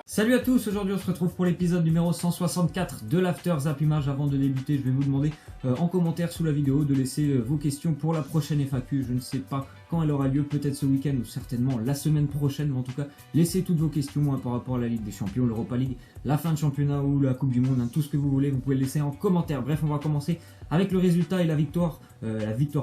Salut à tous, aujourd'hui on se retrouve pour l'épisode numéro 164 de l'After Zap Image. Avant de débuter, je vais vous demander en commentaire sous la vidéo de laisser vos questions pour la prochaine FAQ. Je ne sais pas quand elle aura lieu, peut-être ce week-end ou certainement la semaine prochaine, mais en tout cas laissez toutes vos questions par rapport à la Ligue des Champions, l'Europa League, la fin de championnat ou la Coupe du Monde, tout ce que vous voulez, vous pouvez le laisser en commentaire. Bref, on va commencer avec le résultat et la victoire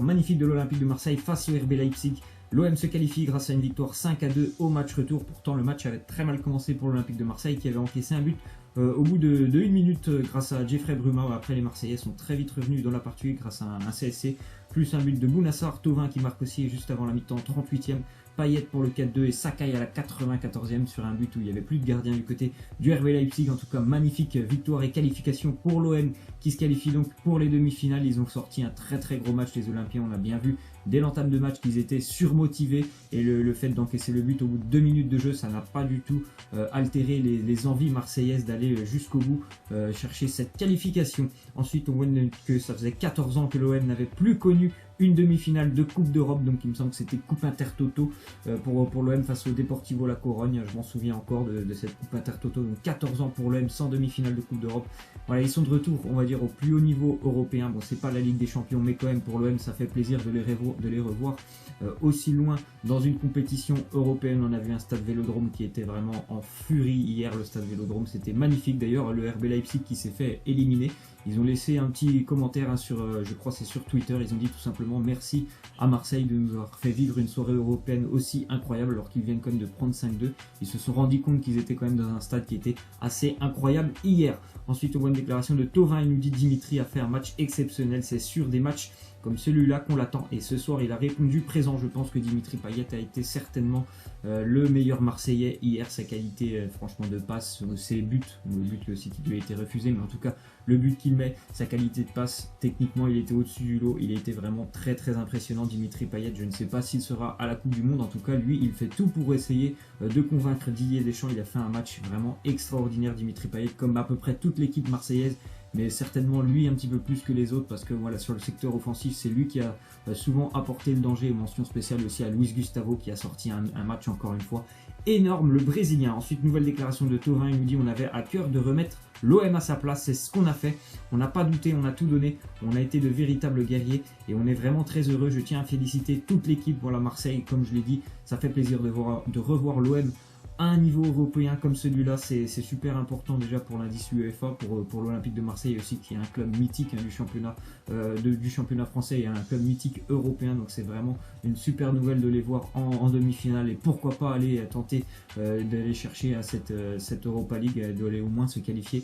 magnifique de l'Olympique de Marseille face au RB Leipzig. L'OM se qualifie grâce à une victoire 5-2 au match retour. Pourtant, le match avait très mal commencé pour l'Olympique de Marseille qui avait encaissé un but au bout de 1 minute grâce à Jeffrey Bruma. Après, les Marseillais sont très vite revenus dans la partie grâce à un CSC, plus un but de Bounassar, Thauvin qui marque aussi juste avant la mi-temps, 38e. Payet pour le 4-2 et Sakai à la 94e sur un but où il n'y avait plus de gardien du côté du RB Leipzig. En tout cas, magnifique victoire et qualification pour l'OM qui se qualifie donc pour les demi-finales. Ils ont sorti un très gros match, les Olympiens. On a bien vu dès l'entame de match qu'ils étaient surmotivés et le fait d'encaisser le but au bout de 2 minutes de jeu, ça n'a pas du tout altéré les envies marseillaises d'aller jusqu'au bout chercher cette qualification. Ensuite, on voit que ça faisait 14 ans que l'OM n'avait plus connu une demi-finale de Coupe d'Europe, donc il me semble que c'était Coupe Intertoto pour l'OM face au Deportivo La Corogne. Je m'en souviens encore de cette Coupe Intertoto, donc 14 ans pour l'OM sans demi-finale de Coupe d'Europe. Voilà, ils sont de retour, on va dire, au plus haut niveau européen. Bon, c'est pas la Ligue des Champions, mais quand même pour l'OM, ça fait plaisir de les revoir aussi loin dans une compétition européenne. On a vu un stade Vélodrome qui était vraiment en furie hier. Le stade Vélodrome, c'était magnifique. D'ailleurs, le RB Leipzig qui s'est fait éliminer. Ils ont laissé un petit commentaire sur, je crois c'est sur Twitter, ils ont dit tout simplement merci à Marseille de nous avoir fait vivre une soirée européenne aussi incroyable alors qu'ils viennent quand même de prendre 5-2. Ils se sont rendus compte qu'ils étaient quand même dans un stade qui était assez incroyable hier. Ensuite on voit une déclaration de Thauvin, il nous dit Dimitri a fait un match exceptionnel, c'est sûr des matchs comme celui-là qu'on l'attend et ce soir il a répondu présent. Je pense que Dimitri Payet a été certainement le meilleur Marseillais hier. Sa qualité franchement de passe, ses buts, le but aussi qui lui a été refusé, mais en tout cas le but qu'il met, sa qualité de passe, techniquement il était au-dessus du lot, il a été vraiment très impressionnant Dimitri Payet. Je ne sais pas s'il sera à la Coupe du Monde, en tout cas lui il fait tout pour essayer de convaincre Didier Deschamps. Il a fait un match vraiment extraordinaire Dimitri Payet, comme à peu près toute l'équipe marseillaise, mais certainement lui un petit peu plus que les autres parce que voilà, sur le secteur offensif c'est lui qui a souvent apporté le danger. Mention spéciale aussi à Luis Gustavo qui a sorti un match encore une fois énorme, le Brésilien. Ensuite nouvelle déclaration de Thauvin, il nous dit on avait à cœur de remettre l'OM à sa place, c'est ce qu'on a fait, on n'a pas douté, on a tout donné, on a été de véritables guerriers et on est vraiment très heureux. Je tiens à féliciter toute l'équipe. Voilà, Marseille, comme je l'ai dit, ça fait plaisir de revoir l'OM à un niveau européen comme celui-là. C'est super important déjà pour l'indice UEFA, pour l'Olympique de Marseille aussi, qui est un club mythique du championnat français et un club mythique européen. Donc c'est vraiment une super nouvelle de les voir en demi-finale et pourquoi pas aller tenter d'aller chercher à cette Europa League, d'aller au moins se qualifier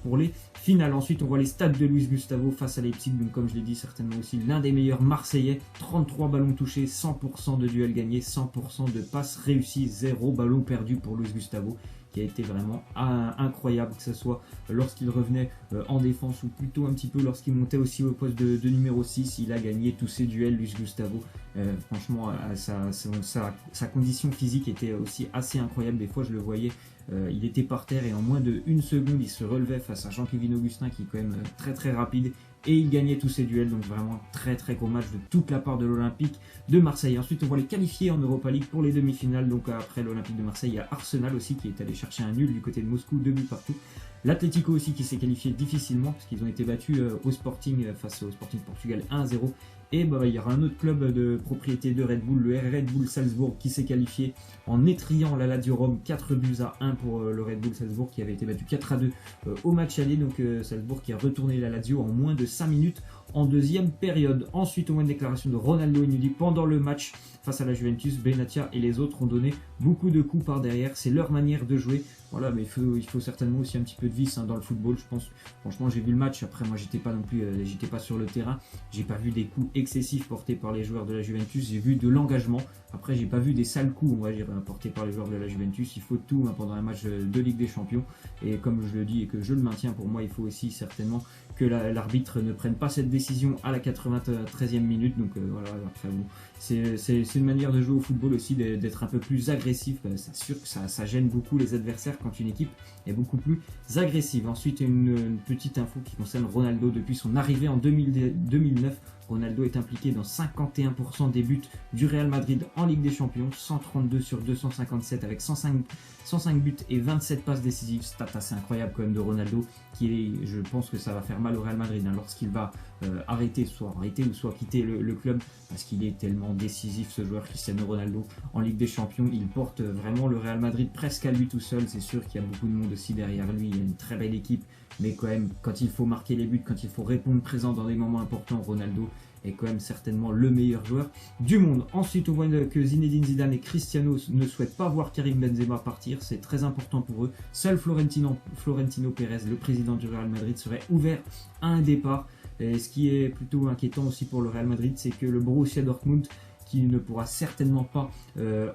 pour les finales. Ensuite on voit les stats de Luis Gustavo face à Leipzig, donc comme je l'ai dit certainement aussi l'un des meilleurs Marseillais. 33 ballons touchés, 100% de duels gagnés, 100% de passes réussies, 0 ballon perdu pour Luis Gustavo, qui a été vraiment incroyable, que ce soit lorsqu'il revenait en défense ou plutôt un petit peu lorsqu'il montait aussi au poste de numéro 6. Il a gagné tous ses duels, Luis Gustavo. Franchement, sa condition physique était aussi assez incroyable. Des fois, je le voyais, il était par terre et en moins de 1 seconde, il se relevait face à Jean-Kévin Augustin qui est quand même très rapide. Et il gagnait tous ses duels, donc vraiment très gros match de toute la part de l'Olympique de Marseille. Ensuite on va les qualifier en Europa League pour les demi-finales. Donc après l'Olympique de Marseille, il y a Arsenal aussi qui est allé chercher un nul du côté de Moscou, 2 buts partout. L'Atlético aussi qui s'est qualifié difficilement parce qu'ils ont été battus au Sporting face au Sporting Portugal 1-0. Et il y aura un autre club de propriété de Red Bull, le Red Bull Salzbourg, qui s'est qualifié en étriant la Lazio Rome 4-1 pour le Red Bull Salzbourg qui avait été battu 4-2 au match aller. Donc Salzbourg qui a retourné la Lazio en moins de 5 minutes en deuxième période. Ensuite on voit une déclaration de Ronaldo, il nous dit pendant le match face à la Juventus, Benatia et les autres ont donné beaucoup de coups par derrière, c'est leur manière de jouer. Voilà, mais il faut certainement aussi un petit peu de vice dans le football, je pense. Franchement, j'ai vu le match. Après, moi, j'étais pas sur le terrain. J'ai pas vu des coups excessifs portés par les joueurs de la Juventus. J'ai vu de l'engagement. Après, j'ai pas vu des sales coups, on va dire, portés par les joueurs de la Juventus. Il faut tout pendant un match de Ligue des Champions. Et comme je le dis et que je le maintiens, pour moi, il faut aussi certainement que l'arbitre ne prenne pas cette décision décision à la 93e minute. Donc voilà, après bon, c'est une manière de jouer au football aussi, d'être un peu plus agressif. C'est sûr que ça gêne beaucoup les adversaires quand une équipe est beaucoup plus agressive. Ensuite, une petite info qui concerne Ronaldo. Depuis son arrivée en 2009, Ronaldo est impliqué dans 51% des buts du Real Madrid en Ligue des Champions, 132 sur 257 avec 105 buts et 27 passes décisives. Stat assez incroyable quand même de Ronaldo, je pense que ça va faire mal au Real Madrid lorsqu'il va arrêter ou soit quitter le club, parce qu'il est tellement décisif ce joueur Cristiano Ronaldo en Ligue des Champions. Il porte vraiment le Real Madrid presque à lui tout seul. C'est sûr qu'il y a beaucoup de monde aussi derrière lui, il y a une très belle équipe, mais quand même quand il faut marquer les buts, quand il faut répondre présent dans des moments importants, Ronaldo est quand même certainement le meilleur joueur du monde. Ensuite, on voit que Zinedine Zidane et Cristiano ne souhaitent pas voir Karim Benzema partir. C'est très important pour eux. Seul Florentino Pérez, le président du Real Madrid, serait ouvert à un départ. Et ce qui est plutôt inquiétant aussi pour le Real Madrid, c'est que le Borussia Dortmund, qui ne pourra certainement pas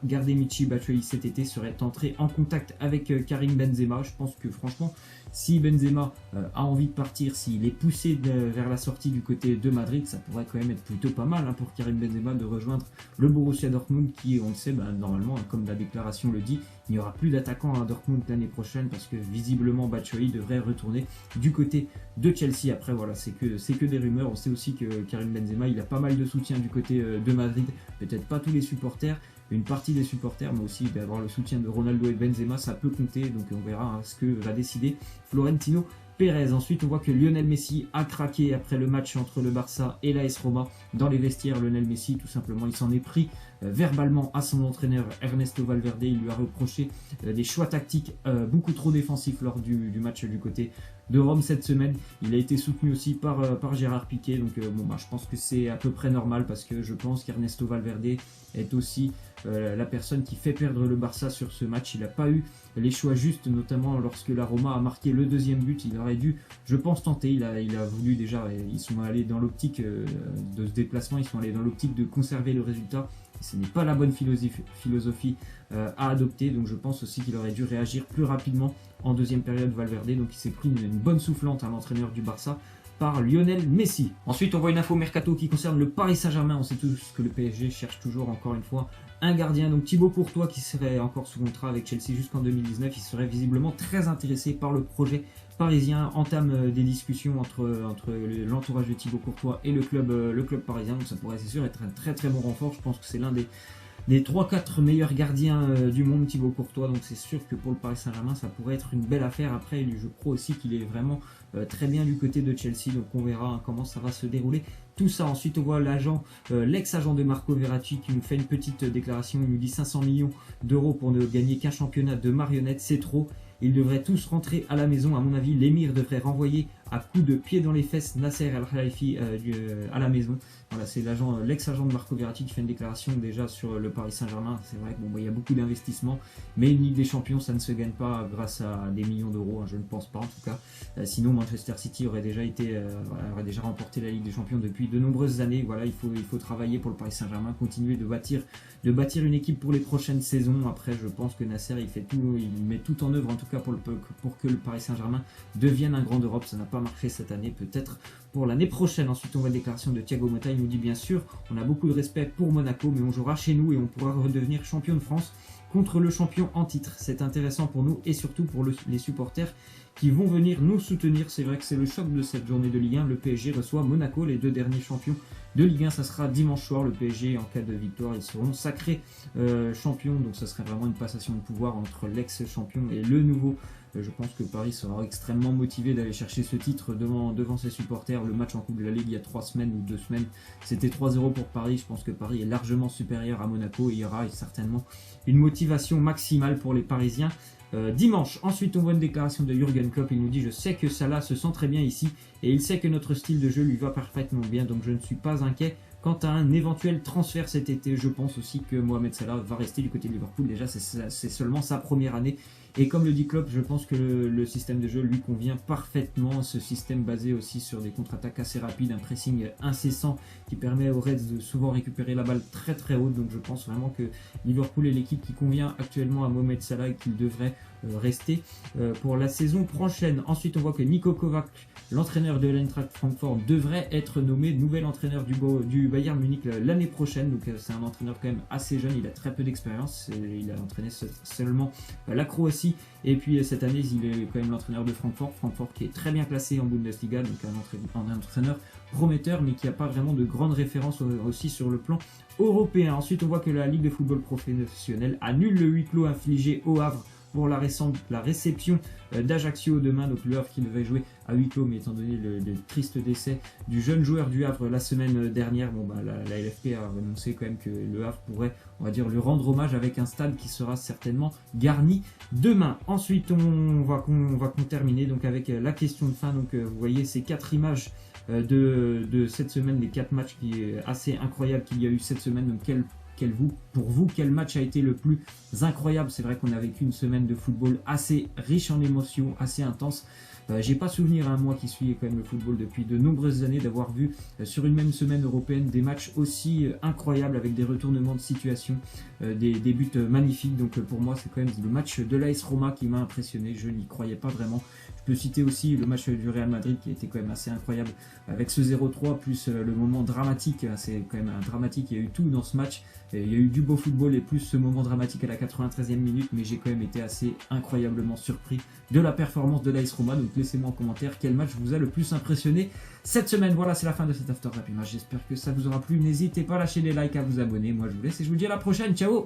garder Michy Batshuayi cet été, serait entré en contact avec Karim Benzema. Je pense que franchement, si Benzema a envie de partir, s'il est poussé vers la sortie du côté de Madrid, ça pourrait quand même être plutôt pas mal pour Karim Benzema de rejoindre le Borussia Dortmund, qui, on le sait, normalement, comme la déclaration le dit, il n'y aura plus d'attaquant à Dortmund l'année prochaine, parce que visiblement Batshuayi devrait retourner du côté de Chelsea. Après voilà, c'est que des rumeurs. On sait aussi que Karim Benzema, il a pas mal de soutien du côté de Madrid, peut-être pas tous les supporters, une partie des supporters, mais aussi d'avoir le soutien de Ronaldo et Benzema, ça peut compter. Donc on verra ce que va décider Florentino Pérez. Ensuite, on voit que Lionel Messi a craqué après le match entre le Barça et l'AS Roma. Dans les vestiaires, Lionel Messi, tout simplement, il s'en est pris verbalement à son entraîneur Ernesto Valverde. Il lui a reproché des choix tactiques beaucoup trop défensifs lors du match du côté de Rome cette semaine. Il a été soutenu aussi par Gérard Piqué. Donc je pense que c'est à peu près normal, parce que je pense qu'Ernesto Valverde est aussi la personne qui fait perdre le Barça sur ce match. Il n'a pas eu les choix justes, notamment lorsque la Roma a marqué le deuxième but. Il aurait dû, je pense, tenter. Il a voulu déjà, ils sont allés dans l'optique de ce déplacement, ils sont allés dans l'optique de conserver le résultat. Ce n'est pas la bonne philosophie à adopter, donc je pense aussi qu'il aurait dû réagir plus rapidement en deuxième période, Valverde. Donc il s'est pris une bonne soufflante à l'entraîneur du Barça par Lionel Messi. Ensuite, on voit une info mercato qui concerne le Paris Saint-Germain. On sait tous que le PSG cherche toujours, encore une fois, un gardien. Donc Thibaut Courtois, qui serait encore sous contrat avec Chelsea jusqu'en 2019, il serait visiblement très intéressé par le projet parisien, entame des discussions entre l'entourage de Thibaut Courtois et le club parisien. Donc ça pourrait, c'est sûr, être un très très bon renfort. Je pense que c'est l'un des 3-4 meilleurs gardiens du monde, Thibaut Courtois. Donc c'est sûr que pour le Paris Saint-Germain, ça pourrait être une belle affaire. Après, je crois aussi qu'il est vraiment très bien du côté de Chelsea. Donc on verra comment ça va se dérouler tout ça. Ensuite, on voit l'ex-agent de Marco Verratti qui nous fait une petite déclaration. Il nous dit 500 millions d'euros pour ne gagner qu'un championnat de marionnettes, c'est trop. Ils devraient tous rentrer à la maison. À mon avis, l'émir devrait renvoyer à coups de pied dans les fesses Nasser Al-Khelaifi à la maison. Voilà, c'est l'ex-agent de Marco Verratti qui fait une déclaration déjà sur le Paris Saint-Germain. C'est vrai qu'il y a beaucoup d'investissements, mais une Ligue des Champions, ça ne se gagne pas grâce à des millions d'euros, je ne pense pas en tout cas. Sinon, Manchester City aurait déjà remporté la Ligue des Champions depuis de nombreuses années. Voilà, il faut travailler pour le Paris Saint-Germain, continuer de bâtir une équipe pour les prochaines saisons. Après, je pense que Nasser, il met tout en œuvre, en tout cas pour que le Paris Saint-Germain devienne un grand d'Europe. Ça n'a pas marché cette année, peut-être pour l'année prochaine. Ensuite, on voit la déclaration de Thiago Motta. Il nous dit bien sûr, on a beaucoup de respect pour Monaco, mais on jouera chez nous et on pourra redevenir champion de France contre le champion en titre. C'est intéressant pour nous et surtout pour les supporters qui vont venir nous soutenir. C'est vrai que c'est le choc de cette journée de Ligue 1. Le PSG reçoit Monaco, les deux derniers champions de Ligue 1. Ça sera dimanche soir. Le PSG, en cas de victoire, ils seront sacrés champions. Donc ça serait vraiment une passation de pouvoir entre l'ex-champion et le nouveau. Je pense que Paris sera extrêmement motivé d'aller chercher ce titre devant ses supporters. Le match en Coupe de la Ligue il y a 3 semaines ou 2 semaines, c'était 3-0 pour Paris. Je pense que Paris est largement supérieur à Monaco et il y aura certainement une motivation maximale pour les Parisiens dimanche. Ensuite, on voit une déclaration de Jürgen Klopp. Il nous dit: je sais que Salah se sent très bien ici et il sait que notre style de jeu lui va parfaitement bien, donc je ne suis pas inquiet quant à un éventuel transfert cet été. Je pense aussi que Mohamed Salah va rester du côté de Liverpool. Déjà, c'est seulement sa première année. Et comme le dit Klopp, je pense que le système de jeu lui convient parfaitement. Ce système basé aussi sur des contre-attaques assez rapides, un pressing incessant qui permet aux Reds de souvent récupérer la balle très très haute. Donc je pense vraiment que Liverpool est l'équipe qui convient actuellement à Mohamed Salah et qu'il devrait rester pour la saison prochaine. Ensuite, on voit que Niko Kovac, l'entraîneur de l'Eintracht Francfort, devrait être nommé nouvel entraîneur du Bayern Munich l'année prochaine. Donc c'est un entraîneur quand même assez jeune, il a très peu d'expérience. Il a entraîné seulement la Croatie. Et puis cette année, il est quand même l'entraîneur de Francfort. Francfort qui est très bien classé en Bundesliga, donc un entraîneur prometteur, mais qui n'a pas vraiment de grandes références aussi sur le plan européen. Ensuite, on voit que la Ligue de football professionnel annule le huis clos infligé au Havre pour la réception d'Ajaccio demain. Donc le Havre qui devait jouer à huis clos, mais étant donné le triste décès du jeune joueur du Havre la semaine dernière, la LFP a annoncé quand même que le Havre pourrait, on va dire, lui rendre hommage avec un stade qui sera certainement garni demain. Ensuite, on va terminer donc avec la question de fin. Donc vous voyez ces 4 images de cette semaine, les 4 matchs qui est assez incroyable qu'il y a eu cette semaine. Donc pour vous, quel match a été le plus incroyable? C'est vrai qu'on a vécu une semaine de football assez riche en émotions, assez intense. J'ai pas souvenir, moi qui suis quand même le football depuis de nombreuses années, d'avoir vu sur une même semaine européenne des matchs aussi incroyables avec des retournements de situation, des buts magnifiques. Donc pour moi, c'est quand même le match de l'AS Roma qui m'a impressionné. Je n'y croyais pas vraiment. Je peux citer aussi le match du Real Madrid qui était quand même assez incroyable avec ce 0-3 plus le moment dramatique. C'est quand même un dramatique, il y a eu tout dans ce match. Il y a eu du beau football et plus ce moment dramatique à la 93e minute, mais j'ai quand même été assez incroyablement surpris de la performance de l'AS Roma. Donc laissez-moi en commentaire quel match vous a le plus impressionné cette semaine. Voilà, c'est la fin de cet After Rap. J'espère que ça vous aura plu. N'hésitez pas à lâcher des likes, à vous abonner. Moi je vous laisse et je vous dis à la prochaine. Ciao!